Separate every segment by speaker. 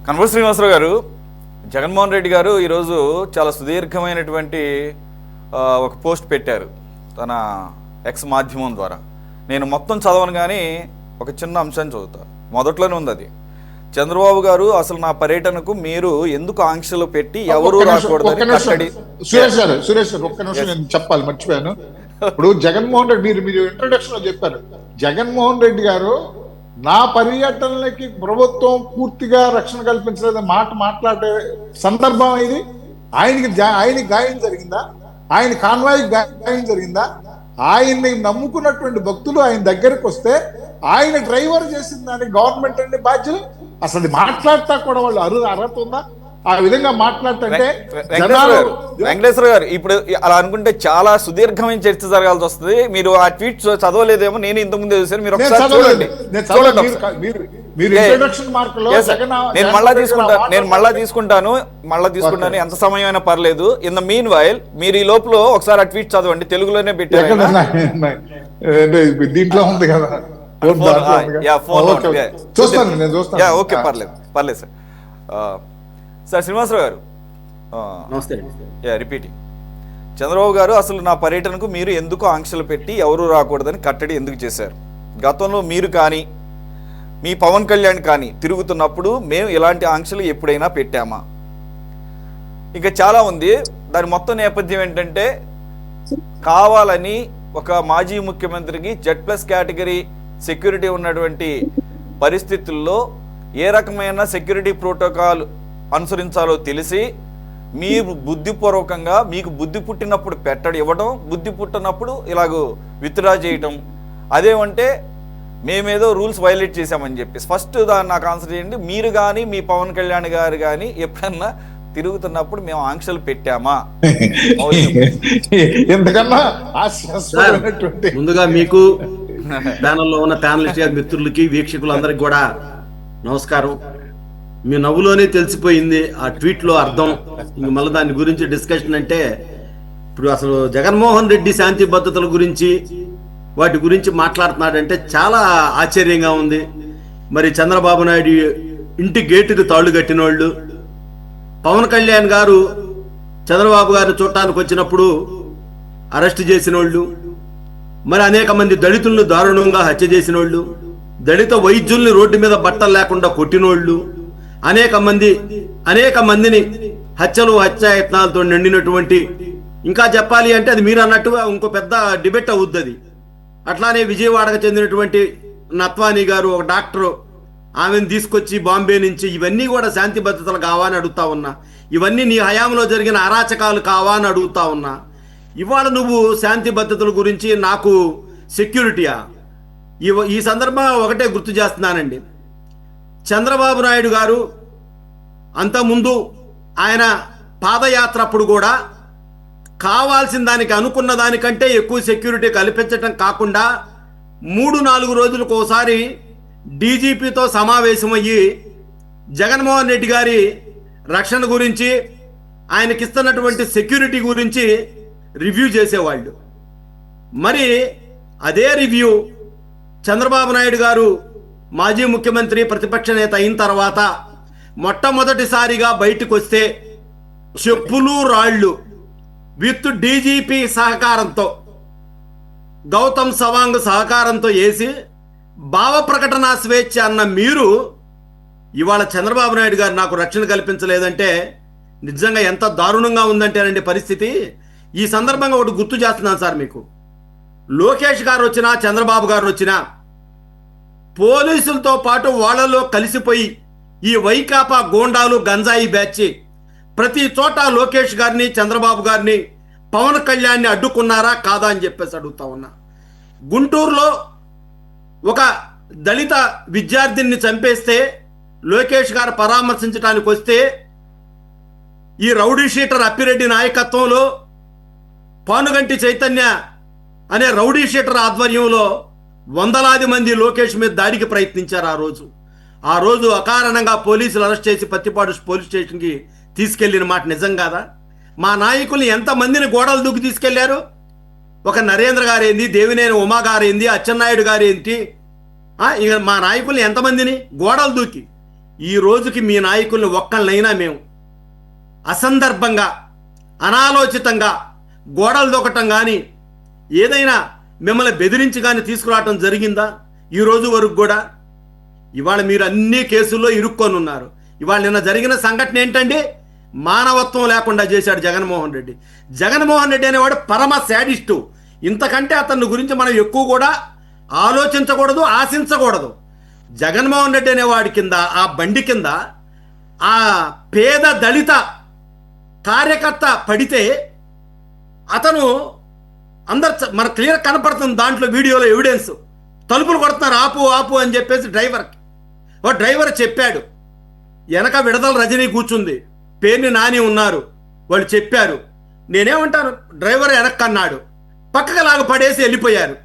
Speaker 1: కనపూర్ శ్రీనివాసరావు గారు, జగన్మోహన్ రెడ్డి గారు ఈరోజు చాలా సుదీర్ఘమైనటువంటి ఒక పోస్ట్ పెట్టారు తన ఎక్స్ మాధ్యమం ద్వారా. నేను మొత్తం చదవను కానీ ఒక చిన్న అంశాన్ని చదువుతా. మొదట్లోనే ఉంది అది. చంద్రబాబు గారు అసలు నా పర్యటనకు మీరు ఎందుకు ఆంక్షలు పెట్టి ఎవరు రాకూడదని కట్టడి.
Speaker 2: సురేష్ గారు ఒక్క నిమిషం నేను చెప్పాలి, మర్చిపోయాను. ఇప్పుడు జగన్మోహన్ రెడ్డి మీరు ఇంట్రొడక్షన్ లో చెప్పారు, జగన్మోహన్ రెడ్డి గారు నా పర్యటనలకి ప్రభుత్వం పూర్తిగా రక్షణ కల్పించలేదని మాట్లాడే సందర్భం ఇది. ఆయనకి గాయం జరిగిందా? ఆయన కాన్వాయ్కి గాయం జరిగిందా? ఆయన్ని నమ్ముకున్నటువంటి భక్తులు ఆయన దగ్గరకు వస్తే ఆయన డ్రైవర్ చేసిన దానికి గవర్నమెంట్ అండి బాధ్యులు. అసలు మాట్లాడతా కూడా వాళ్ళు అర్హత ఉందా? ఆ విధంగా మాట్లాడుతుంటే
Speaker 1: వెంకటేశ్వర గారు, ఇప్పుడు అలా అనుకుంటే చాలా సుదీర్ఘమైన చర్చ జరగాల్సి వస్తుంది. మీరు ఆ ట్వీట్ చదవలేదేమో, నేను ఇంతకుముందే చూసాను. మీరు ఒకసారి చూడండి. నేను మళ్ళా తీసుకుంటాను ఎంత సమయం అయినా పర్లేదు. ఇన్ ద మీన్ వైల్ మీరు ఈ లోపల ఒకసారి ఆ ట్వీట్ చదవండి, తెలుగులోనే పెట్టారు.
Speaker 2: దీంట్లో ఉంది కదా,
Speaker 1: ఓకే, పర్లేదు సార్. సార్ శ్రీనివాసరావు గారు,
Speaker 3: నమస్తే.
Speaker 1: రిపీటింగ్. చంద్రబాబు గారు అసలు నా పర్యటనకు మీరు ఎందుకు ఆంక్షలు పెట్టి ఎవరు రాకూడదని కట్టడి ఎందుకు చేశారు? గతంలో మీరు కానీ మీ పవన్ కళ్యాణ్ కానీ తిరుగుతున్నప్పుడు మేము ఇలాంటి ఆంక్షలు ఎప్పుడైనా పెట్టామా? ఇంకా చాలా ఉంది. దాని మొత్తం నేపథ్యం ఏంటంటే, కావాలని ఒక మాజీ ముఖ్యమంత్రికి Z+ కేటగిరీ సెక్యూరిటీ ఉన్నటువంటి పరిస్థితుల్లో ఏ రకమైన సెక్యూరిటీ ప్రోటోకాల్ అనుసరించాలో తెలిసి మీరు బుద్ధిపూర్వకంగా మీకు బుద్ధి పుట్టినప్పుడు ఇవ్వడం, బుద్ధి పుట్టినప్పుడు ఇలాగో విత్డ్రా చేయటం. అదేమంటే మేమేదో రూల్స్ వైలేట్ చేశామని చెప్పి ఫస్ట్ దాన్ని నాకు ఆన్సర్ చేయండి. మీరు కానీ మీ పవన్ కళ్యాణ్ గారు కానీ ఎప్పుడన్నా తిరుగుతున్నప్పుడు మేము ఆంక్షలు పెట్టామా?
Speaker 3: ముందుగా మీకు ప్యానల్లో ఉన్న ప్యానలిస్ట్ మిత్రులకి వీక్షకులందరికీ కూడా నమస్కారం. మీ నవ్వులోనే తెలిసిపోయింది ఆ ట్వీట్లో అర్థం. ఇంక మళ్ళీ దాని గురించి డిస్కషన్ అంటే, ఇప్పుడు అసలు జగన్మోహన్ రెడ్డి శాంతి భద్రతల గురించి వాటి గురించి మాట్లాడుతున్నాడంటే చాలా ఆశ్చర్యంగా ఉంది. మరి చంద్రబాబు నాయుడు ఇంటి గేటుకి తాళ్ళు కట్టిన వాళ్ళు, పవన్ కళ్యాణ్ గారు చంద్రబాబు గారిని చూడటానికి వచ్చినప్పుడు అరెస్ట్ చేసిన వాళ్ళు, మరి అనేక మంది దళితులను దారుణంగా హత్య చేసిన వాళ్ళు, దళిత వైద్యుల్ని రోడ్డు మీద బట్టలు లేకుండా కొట్టినోళ్ళు, అనేక మందిని హత్యాయత్నాలతో నిండినటువంటి, ఇంకా చెప్పాలి అంటే అది మీరు అన్నట్టుగా ఇంకో పెద్ద డిబేట్ అవుద్ది అది. అట్లానే విజయవాడకు చెందినటువంటి నత్వానీ గారు, ఒక డాక్టరు, ఆమెను తీసుకొచ్చి బాంబే నుంచి, ఇవన్నీ కూడా శాంతి భద్రతలు కావా అని అడుగుతా ఉన్నా. ఇవన్నీ నీ హయాంలో జరిగిన అరాచకాలు కావా అని అడుగుతా ఉన్నా. ఇవాళ నువ్వు శాంతి భద్రతల గురించి నాకు సెక్యూరిటీయా? ఈ సందర్భంగా ఒకటే గుర్తు చేస్తున్నానండి. చంద్రబాబు నాయుడు గారు అంతకుముందు ఆయన పాదయాత్ర అప్పుడు కూడా కావాల్సిన దానికి అనుకున్న దానికంటే ఎక్కువ సెక్యూరిటీ కల్పించటం కాకుండా 3-4 రోజులకు ఒకసారి డీజీపీతో సమావేశమయ్యి జగన్మోహన్ రెడ్డి గారి రక్షణ గురించి, ఆయనకిస్తున్నటువంటి సెక్యూరిటీ గురించి రివ్యూ చేసేవాళ్ళు. మరి అదే రివ్యూ చంద్రబాబు నాయుడు గారు మాజీ ముఖ్యమంత్రి ప్రతిపక్ష నేత అయిన తర్వాత మొట్టమొదటిసారిగా బయటకు వస్తే చెప్పులు రాళ్ళు విత్ డీజీపీ సహకారంతో, గౌతమ్ సవాంగ్ సహకారంతో వేసి భావ ప్రకటన స్వేచ్ఛ అన్న మీరు ఇవాళ చంద్రబాబు నాయుడు గారు నాకు రక్షణ కల్పించలేదంటే నిజంగా ఎంత దారుణంగా ఉందంటేనండి పరిస్థితి. ఈ సందర్భంగా ఒకటి గుర్తు చేస్తున్నాను సార్ మీకు. లోకేష్ గారు వచ్చినా, చంద్రబాబు గారు వచ్చినా పోలీసులతో పాటు వాళ్ళలో కలిసిపోయి ఈ వైకాపా గోండాలు, గంజాయి బ్యాచ్ ప్రతి చోట లోకేష్ గారిని, చంద్రబాబు గారిని, పవన్ కళ్యాణ్ని అడ్డుకున్నారా కాదా అని చెప్పేసి అడుగుతా ఉన్నా. గుంటూరులో ఒక దళిత విద్యార్థిని చంపేస్తే లోకేష్ గారు పరామర్శించడానికి వస్తే ఈ రౌడీ షీటర్ అప్పిరెడ్డి నాయకత్వంలో పానుగంటి చైతన్య అనే రౌడీ షీటర్ ఆధ్వర్యంలో వందలాది మంది లోకేష్ మీద దాడికి ప్రయత్నించారు. ఆ రోజు అకారణంగా పోలీసులు అరెస్ట్ చేసి పత్తిపాడు పోలీస్ స్టేషన్కి తీసుకెళ్లిన మాట నిజం కాదా? మా నాయకుల్ని ఎంతమందిని గోడలు దూకి తీసుకెళ్లారు? ఒక నరేంద్ర గారేంది, దేవినేని ఉమా గారేంది, అచ్చెన్నాయుడు గారేంటి, ఇక మా నాయకుల్ని ఎంతమందిని గోడలు దూకి ఈ రోజుకి మీ నాయకుల్ని ఒక్కళ్ళైనా మేము అసందర్భంగా అనాలోచితంగా గోడలు దొక్కటం కానీ ఏదైనా మిమ్మల్ని బెదిరించి కానీ తీసుకురావటం జరిగిందా ఈ రోజు వరకు కూడా? ఇవాళ మీరు అన్ని కేసుల్లో ఇరుక్కొని ఉన్నారు. ఇవాళ నిన్న జరిగిన సంఘటన ఏంటండి? మానవత్వం లేకుండా చేశాడు జగన్మోహన్ రెడ్డి. జగన్మోహన్ రెడ్డి అనేవాడు పరమ శాడిస్టు. ఇంతకంటే అతని గురించి మనం ఎక్కువ కూడా ఆలోచించకూడదు, ఆశించకూడదు. జగన్మోహన్ రెడ్డి అనేవాడి కింద, ఆ బండి కింద ఆ పేద దళిత కార్యకర్త పడితే అతను అందరు మన క్లియర్ కనపడుతుంది దాంట్లో వీడియోలో ఎవిడెన్స్. తలుపులు కొడుతున్నారు, ఆపు ఆపు అని చెప్పేసి డ్రైవర్ చెప్పాడు. వెనక విడదల రజనీ కూర్చుంది, పేరుని నాని ఉన్నారు, వాళ్ళు చెప్పారు. నేనేమంటాను, డ్రైవర్ వెనక్కన్నాడు, పక్కకు లాగా పడేసి వెళ్ళిపోయారు.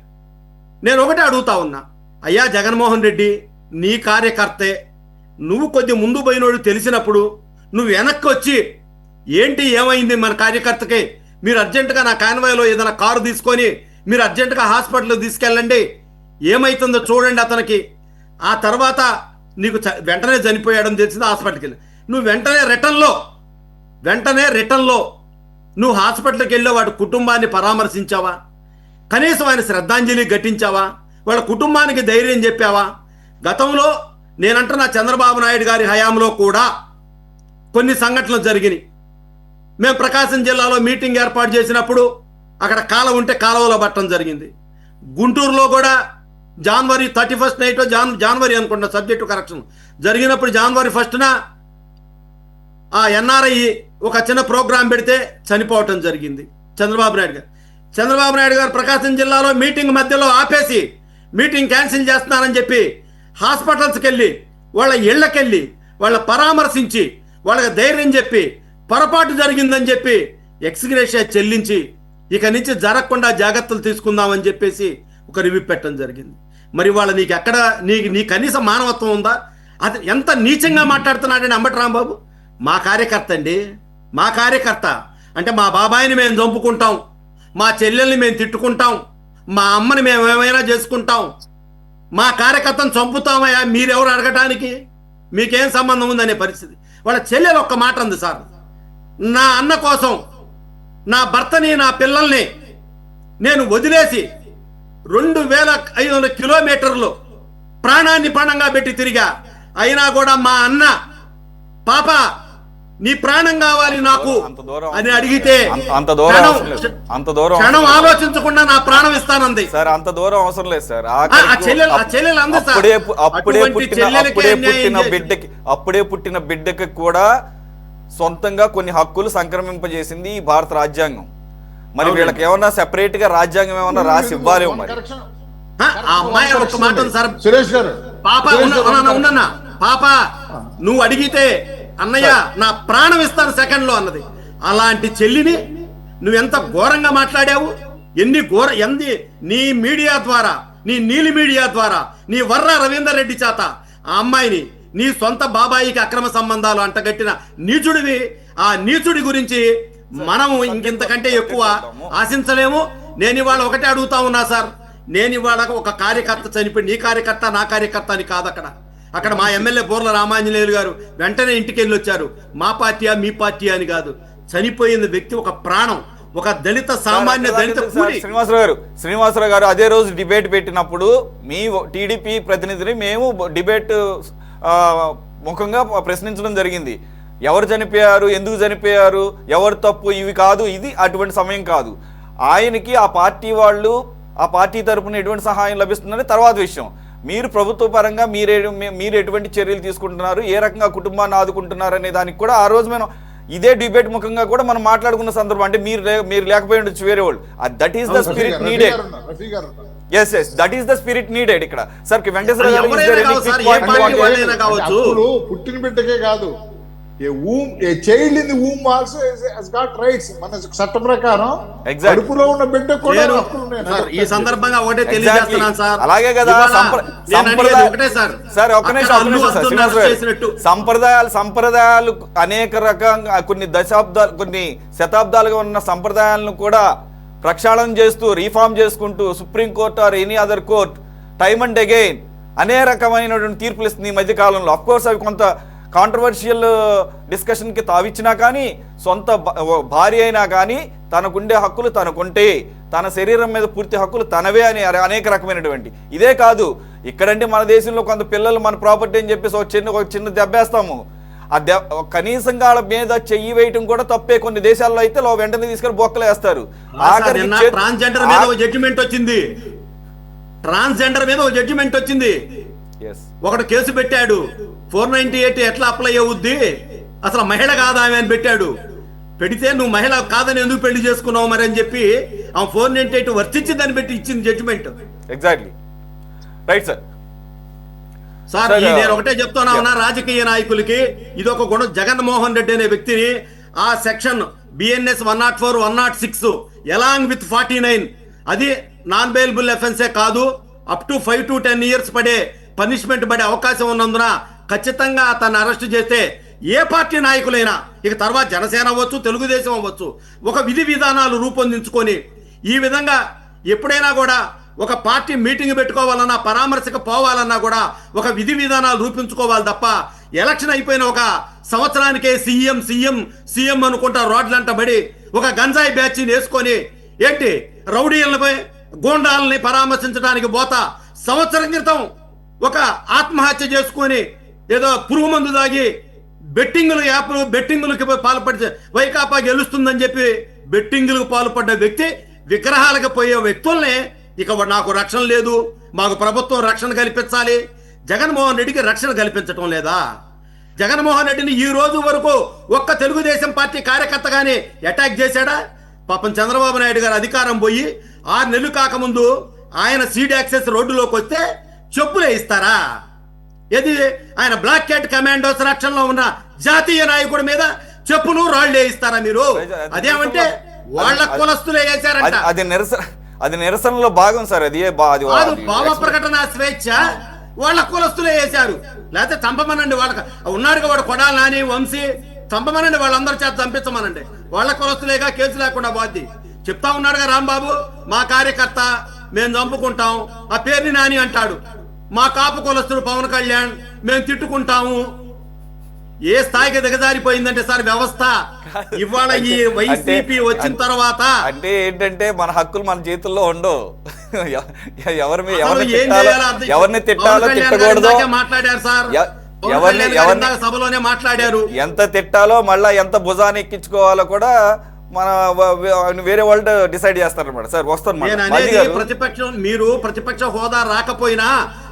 Speaker 3: నేను ఒకటే అడుగుతా ఉన్నా, అయ్యా జగన్మోహన్ రెడ్డి నీ కార్యకర్తే, నువ్వు కొద్ది ముందు పోయినోడు తెలిసినప్పుడు నువ్వు వెనక్కి వచ్చి ఏంటి ఏమైంది మన కార్యకర్తకి, మీరు అర్జెంటుగా నా కాన్వాయ్లో ఏదైనా కారు తీసుకొని మీరు అర్జెంటుగా హాస్పిటల్కి తీసుకెళ్ళండి, ఏమైతుందో చూడండి అతనికి, ఆ తర్వాత నీకు వెంటనే చనిపోయాడని తెలిసింది, హాస్పిటల్కి వెళ్ళి నువ్వు వెంటనే రిటర్న్లో నువ్వు హాస్పిటల్కి వెళ్ళి వాడి కుటుంబాన్ని పరామర్శించావా? కనీసం ఆయన శ్రద్ధాంజలి ఘటించావా? వాళ్ళ కుటుంబానికి ధైర్యం చెప్పావా? గతంలో నేనంటున్నా చంద్రబాబు నాయుడు గారి హయాంలో కూడా కొన్ని సంఘటనలు జరిగినాయి. మేము ప్రకాశం జిల్లాలో మీటింగ్ ఏర్పాటు చేసినప్పుడు అక్కడ కాలువ ఉంటే కాలువలో పట్టడం జరిగింది. గుంటూరులో కూడా జనవరి 31 నైట్ జనవరి అనుకుంటా సబ్జెక్టు కరెక్షన్ జరిగినప్పుడు జనవరి 1న ఆ ఎన్ఆర్ఐ ఒక చిన్న ప్రోగ్రాం పెడితే చనిపోవటం జరిగింది. చంద్రబాబు నాయుడు గారు ప్రకాశం జిల్లాలో మీటింగ్ మధ్యలో ఆపేసి మీటింగ్ క్యాన్సిల్ చేస్తున్నారని చెప్పి హాస్పిటల్స్కి వెళ్ళి వాళ్ళ ఇళ్లకెళ్ళి వాళ్ళ పరామర్శించి వాళ్ళకి ధైర్యం చెప్పి పొరపాటు జరిగిందని చెప్పి ఎక్స్గ్రేషియా చెల్లించి ఇక నుంచి జరగకుండా జాగ్రత్తలు తీసుకుందామని చెప్పేసి ఒక రివ్యూ పెట్టడం జరిగింది. మరి వాళ్ళ నీకు ఎక్కడ నీ కనీసం మానవత్వం ఉందా? అది ఎంత నీచంగా మాట్లాడుతున్నాడని అంబటి రాంబాబు. మా కార్యకర్త అండి, మా కార్యకర్త అంటే మా బాబాయిని మేము చంపుకుంటాం, మా చెల్లెల్ని మేము తిట్టుకుంటాం, మా అమ్మని మేము ఏమైనా చేసుకుంటాం, మా కార్యకర్తను చంపుతామయ్యా మీరెవరు అడగటానికి, మీకేం సంబంధం ఉందనే పరిస్థితి. వాళ్ళ చెల్లెలు ఒక్క మాట ఉంది, సార్ నా అన్న కోసం నా భర్తని నా పిల్లల్ని నేను వదిలేసి 2500 కిలోమీటర్లు ప్రాణాన్ని పణంగా పెట్టి తిరిగా, అయినా కూడా మా అన్న పాప నీ ప్రాణం కావాలి నాకు అని అడిగితే క్షణం ఆలోచించకుండా నా ప్రాణం ఇస్తానంది.
Speaker 1: సార్ అంత దూరం అవసరం లేదు సార్.
Speaker 3: చెల్లెలు అంది సార్.
Speaker 1: అప్పుడే పుట్టిన బిడ్డకి కూడా సొంతంగా కొన్ని హక్కులు సంక్రమింపజేసింది ఈ భారత రాజ్యాంగం. మరి వీళ్ళకి ఏమన్నా సెపరేట్ గా రాజ్యాంగం ఏమన్నా రాసి ఇవ్వాలేమో మరి.
Speaker 3: ఆ అమ్మాయి ఒక మాట ఉంది సార్,
Speaker 2: సురేష్ గారు,
Speaker 3: పాప ఉన్నా పాప నువ్వు అడిగితే అన్నయ్య నా ప్రాణం ఇస్తాను సెకండ్ లో అన్నది. అలాంటి చెల్లిని నువ్వెంత ఘోరంగా మాట్లాడావు, ఎంది నీ మీడియా ద్వారా, నీ నీలి మీడియా ద్వారా, నీ వర్ర రవీందర్ రెడ్డి చేత ఆ అమ్మాయిని నీ సొంత బాబాయికి అక్రమ సంబంధాలు అంటగట్టిన నీచుడివి. ఆ నీచుడి గురించి మనము ఇంకింతకంటే ఎక్కువ ఆశించలేము. నేను ఇవాళ ఒకటే అడుగుతా ఉన్నా సార్, నేను ఇవాళ ఒక కార్యకర్త చనిపోయి నీ కార్యకర్త నా కార్యకర్త అని కాదు, అక్కడ మా ఎమ్మెల్యే బోర్ల రామాంజనేయులు గారు వెంటనే ఇంటికి వెళ్ళి వచ్చారు. మా పార్టీయా మీ పార్టీ అని కాదు, చనిపోయిన వ్యక్తి ఒక ప్రాణం, ఒక దళిత సామాన్య దళిత కూలి.
Speaker 1: శ్రీనివాసరావు గారు అదే రోజు డిబేట్ పెట్టినప్పుడు మీ టీడీపీ ప్రతినిధిని మేము డిబేట్ ముఖంగా ప్రశ్నించడం జరిగింది. ఎవరు చనిపోయారు, ఎందుకు చనిపోయారు, ఎవరు తప్పు, ఇవి కాదు, ఇది అటువంటి సమయం కాదు. ఆయనకి ఆ పార్టీ వాళ్ళు ఆ పార్టీ తరపున ఎటువంటి సహాయం లభిస్తుందని తర్వాత విషయం. మీరు ప్రభుత్వ పరంగా మీరు ఎటువంటి చర్యలు తీసుకుంటున్నారు, ఏ రకంగా కుటుంబాన్ని ఆదుకుంటున్నారు అనే దానికి కూడా ఆ రోజు మనం ఇదే డిబేట్ ముఖంగా కూడా మనం మాట్లాడుకున్న సందర్భం. అంటే మీరు లేకపోయి ఉండొచ్చు వేరే వాళ్ళు. That is the spirit needed. Yes that is the spirit needed ఇక్కడ. సార్ వెంకటేశ్వర గారు
Speaker 2: పుట్టిన బిడ్డకే కాదు, a child in the womb also has got rights. మన చట్ట ప్రకారం కడుపులో ఉన్న బిడ్డ కూడా హక్కులు ఉన్నాయి.
Speaker 3: ఈ సందర్భంగా ఒకటే తెలియజేస్తున్నాను సార్,
Speaker 1: అలాగే కదా సార్ ఒక నిమిషం. సంప్రదాయాలు అనేక రకంగా కొన్ని శతాబ్దాలుగా ఉన్న సంప్రదాయాలను కూడా ప్రక్షాళన చేస్తూ రీఫార్మ్ చేసుకుంటూ supreme court or any other court time and again అనేక రకమైనటువంటి తీర్పులు ఇస్తుంది ఈ మధ్యకాలంలో. అఫ్కోర్స్ అవి కొంత కాంట్రవర్షియల్ డిస్కషన్కి తావిచ్చినా కానీ, సొంత భార్య అయినా కానీ తనకుండే హక్కులు తనకుంటే, తన శరీరం మీద పూర్తి హక్కులు తనవే అని అనేక రకమైనటువంటి. ఇదే కాదు, ఇక్కడంటే మన దేశంలో కొంత పిల్లలు మన ప్రాపర్టీ అని చెప్పేసి ఒక చిన్న దెబ్బేస్తాము, ఆ కనీసంగా వాళ్ళ మీద చెయ్యి వేయటం కూడా తప్పే. కొన్ని దేశాల్లో అయితే వెంటనే తీసుకొని బొక్కలు వేస్తారు.
Speaker 3: ట్రాన్స్జెండర్ మీద ఒక జడ్జిమెంట్ వచ్చింది, ట్రాన్స్జెండర్ మీద ఒక జడ్జిమెంట్ వచ్చింది. ఒకడు కేసు పెట్టాడు, 498 ఎట్లా అప్లై అవుద్ది, అసలు మహిళ కాదా ఆమె అని పెట్టాడు. పెడితే నువ్వు మహిళ కాదని ఎందుకు పెళ్లి చేసుకున్నావు మరి అని చెప్పి ఆ 498 వర్తించిందని పెట్టి ఇచ్చింది judgement.
Speaker 1: Exactly right sir.
Speaker 3: Sir నేను ఒకటే చెప్తున్నా ఉన్నా రాజకీయ నాయకులకి ఇది ఒక గుణం. జగన్మోహన్ రెడ్డి అనే వ్యక్తిని ఆ సెక్షన్ బిఎన్ఎస్ 104, 106 ఎలాంగ్ విత్ 49 అది నాన్ బెయిలబుల్ ఎఫెన్సే కాదు, అప్ టు 5 to 10 years పడే పనిష్మెంట్ పడే అవకాశం ఉన్నందున ఖచ్చితంగా అతన్ని అరెస్ట్ చేస్తే ఏ పార్టీ నాయకులైనా, ఇక తర్వాత జనసేన అవ్వచ్చు, తెలుగుదేశం అవ్వచ్చు, ఒక విధి విధానాలు రూపొందించుకొని ఈ విధంగా ఎప్పుడైనా కూడా ఒక పార్టీ మీటింగ్ పెట్టుకోవాలన్నా, పరామర్శకు పోవాలన్నా కూడా ఒక విధి విధానాలు రూపించుకోవాలి తప్ప ఎలక్షన్ అయిపోయిన ఒక సంవత్సరానికే సీఎం అనుకుంటా రోడ్లంటబడి ఒక గంజాయి బ్యాచ్ని వేసుకొని ఏంటి రౌడీలపై గోండాలని పరామర్శించడానికి పోతా సంవత్సరం క్రితం ఒక ఆత్మహత్య చేసుకొని ఏదో పురుగు మందు దాగి బెట్టింగులకి పాల్పడి వైకాపా గెలుస్తుందని చెప్పి బెట్టింగులకు పాల్పడ్డ వ్యక్తి విగ్రహాలకు పోయే వ్యక్తుల్ని ఇక నాకు రక్షణ లేదు, మాకు ప్రభుత్వం రక్షణ కల్పించాలి. జగన్మోహన్ రెడ్డికి రక్షణ కల్పించటం లేదా? జగన్మోహన్ రెడ్డిని ఈ రోజు వరకు ఒక్క తెలుగుదేశం పార్టీ కార్యకర్తగానే అటాక్ చేశాడా? పాపం చంద్రబాబు నాయుడు గారు అధికారం పోయి 6 నెలలు కాకముందు ఆయన సీడ్ యాక్సెస్ రోడ్డులోకి వస్తే చెప్పులే ఇస్తారా? ఏది ఆయన బ్లాక్ క్యాట్ కమాండోస్ రక్షణలో ఉన్న జాతీయ నాయకుడి మీద చెప్పులు రాళ్లే ఇస్తారా మీరు? అదేమంటే వాళ్ళ కులస్తులే వేశారంట.
Speaker 1: అది నిరసనలో భాగం సార్. అది
Speaker 3: భావ ప్రకటన స్వేచ్ఛ వాళ్ళ కులస్తులే వేశారు. లేకపోతే చంపమనండి, వాళ్ళకి ఉన్నాడుగా వాడు కొడాలి నాని వంశీ చంపమనండి, వాళ్ళందరి చేత చంపించమనండి, వాళ్ళ కులస్తులేగా కేసు లేకుండా బాధ్యత చెప్తా ఉన్నాడుగా రాంబాబు, మా కార్యకర్త మేము చంపుకుంటాం, ఆ పేరుని నాని అంటాడు, మా కాపు కులస్తుడు పవన్ కళ్యాణ్ మేము తిట్టుకుంటాము. ఏ స్థాయికి దిగజారిపోయిందంటే సార్ వ్యవస్థ ఇవాళ ఈ వైసీపీ వచ్చిన తర్వాత.
Speaker 1: అంటే ఏంటంటే మన హక్కులు మన చేతుల్లో ఉండవు. ఎవరిని తిట్టాలో తిట్టకూడదు
Speaker 3: మాట్లాడారు సార్, సభలోనే మాట్లాడారు.
Speaker 1: ఎంత తిట్టాలో మళ్ళా ఎంత భుజాన్ని ఎక్కించుకోవాలో కూడా మన వేరే వాళ్ళు డిసైడ్ చేస్తారన్నమాట. సార్ వస్తాను.
Speaker 3: ప్రతిపక్షం మీరు ప్రతిపక్ష హోదా రాకపోయినా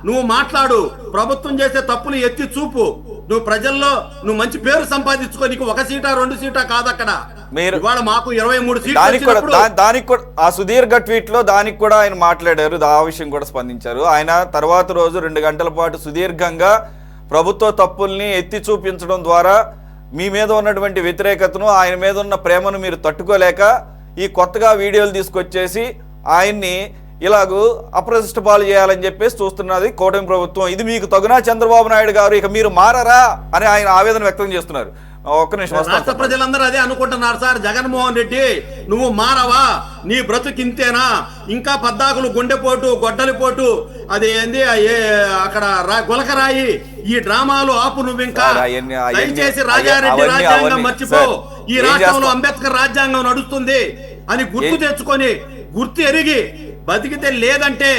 Speaker 3: నువ్వు మాట్లాడు, ప్రభుత్వం చేసే తప్పులు ఎత్తి చూపు, నువ్వు ప్రజల్లో నువ్వు మంచి పేరు సంపాదించుకో. నీకు 1 సీటా 2 సీటా కాదు అక్కడ, మీరు ఇవాళ మాకు 23 సీట్లు.
Speaker 1: దానికి కూడా ఆ సుదీర్ఘ ట్వీట్ లో దానికి కూడా ఆయన మాట్లాడారు, ఆ విషయం కూడా స్పందించారు. ఆయన తర్వాత రోజు 2 గంటల పాటు సుదీర్ఘంగా ప్రభుత్వ తప్పుల్ని ఎత్తి చూపించడం ద్వారా మీ మీద ఉన్నటువంటి వ్యతిరేకతను, ఆయన మీద ఉన్న ప్రేమను మీరు తట్టుకోలేక ఈ కొత్తగా వీడియోలు తీసుకొచ్చేసి ఆయన్ని ఇలాగూ అప్రతిష్ట పాలు చేయాలని చెప్పేసి చూస్తున్నది కూటమి ప్రభుత్వం. ఇది మీకు తగునా చంద్రబాబు నాయుడు గారు, ఇక మీరు మారరా అని ఆయన ఆవేదన వ్యక్తం చేస్తున్నారు. ఒక్క నిమిషం.
Speaker 3: రాష్ట్ర ప్రజలందరూ అదే అనుకుంటున్నారు సార్. జగన్మోహన్ రెడ్డి నువ్వు మారవా, నీ బ్రతుకింతేనా, ఇంకా పద్దాకులు గుండెపోటు గొడ్డలిపోటు అది ఏంది అక్కడ గులకరాయి ఈ డ్రామాలు ఆపు. నువ్వు ఇంకా దయచేసి రాజారెడ్డి రాజ్యాంగం మర్చిపో, ఈ రాష్ట్రంలో అంబేద్కర్ రాజ్యాంగం నడుస్తుంది అని గుర్తు తెచ్చుకొని గుర్తు ఎరిగి బతికితే, లేదంటే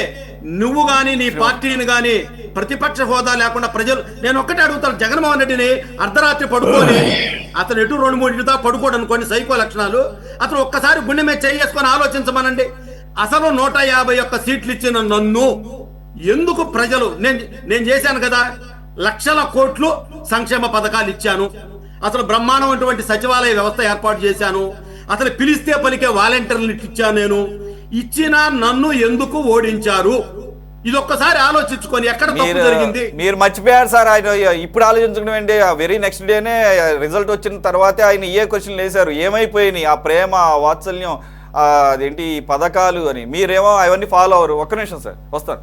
Speaker 3: నువ్వు గాని నీ పార్టీని గాని ప్రతిపక్ష హోదా లేకుండా ప్రజలు. నేను ఒక్కటే అడుగుతాను, జగన్మోహన్ రెడ్డిని అర్ధరాత్రి పడుకొని అతను ఎటు 2-3 దాకా పడుకోడు అనుకోండి, సైకో లక్షణాలు, అతను ఒక్కసారి గుండె మీద చేసుకొని ఆలోచించమనండి. అసలు 151 సీట్లు ఇచ్చిన నన్ను ఎందుకు ప్రజలు, నేను చేశాను కదా, లక్షల కోట్లు సంక్షేమ పథకాలు ఇచ్చాను, అసలు బ్రహ్మాండమైనటువంటి సచివాలయ వ్యవస్థ ఏర్పాటు చేశాను, అసలు పిలిస్తే పలికే వాలంటీర్లు ఇచ్చాను, నేను ఇచ్చిన నన్ను ఎందుకు ఓడించారు? ఇది ఒక్కసారి ఆలోచించుకొని ఎక్కడ తప్పు జరిగింది.
Speaker 1: మీరు మర్చిపోయారు సార్. ఆయన ఇప్పుడు ఆలోచించడం ఏంటి, వెరీ నెక్స్ట్ డేనే రిజల్ట్ వచ్చిన తర్వాతే ఆయన ఏ క్వశ్చన్లు వేశారు, ఏమైపోయినాయి ఆ ప్రేమ, వాత్సల్యం, అదేంటి పథకాలు అని. మీరేమో అవన్నీ ఫాలో అవ్వరు. ఒక్క నిమిషం సార్ వస్తాను.